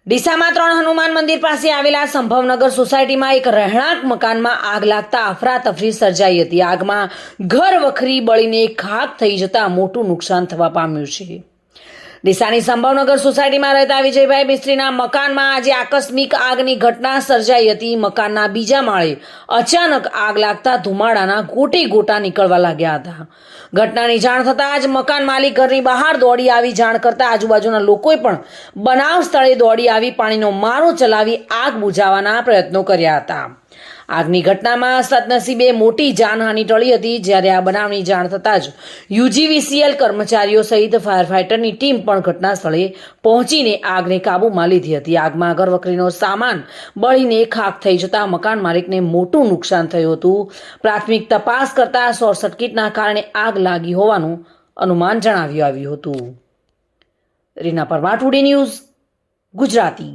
ડીસામાં 3 હનુમાન મંદિર પાસે આવેલા સંભવનગર સોસાયટીમાં એક રહેણાંક મકાનમાં આગ લાગતા અફરાતફરી સર્જાઈ હતી। આગમાં ઘર વખરી બળીને ખાખ થઈ જતા મોટું નુકસાન થવા પામ્યું છે। ડીસાની સંભવનગર સોસાયટીમાં રહેતા વિજયભાઈ મિસ્ત્રીના મકાનમાં આજે આકસ્મિક આગની ઘટના સર્જાઈ હતી। મકાનના બીજા માળે અચાનક આગ લાગતા ધુમાડાના ગોટે ગોટા નીકળવા લાગ્યા હતા। ઘટનાની જાણ થતાં જ મકાન માલિક ઘરની બહાર દોડી આવી જાણ કરતા આજુબાજુના લોકોએ પણ બનાવ સ્થળે દોડી આવી પાણીનો મારો ચલાવી આગ બુઝાવવાના પ્રયત્નો કર્યા હતા। આગની ઘટનામાં સદનસીબે મોટી જાનહાનિ ટળી હતી। જ્યારે આ બનાવની જાણ થતાં જ યુજીવીસીએલ કર્મચારીઓ સહિત ફાયર ફાઇટરની ટીમ પણ ઘટના સ્થળે પહોંચીને આગને કાબૂમાં લીધી હતી। આગમાં ઘરવખરીનો સામાન બળીને ખાખ થઈ જતા મકાન માલિકને મોટું નુકસાન થયું હતું। પ્રાથમિક તપાસ કરતા શોર્ટ સર્કિટના કારણે આગ લાગી હોવાનું અનુમાન જણાવ્યું આવ્યું હતું। Reena Parmar, today news, Gujarati.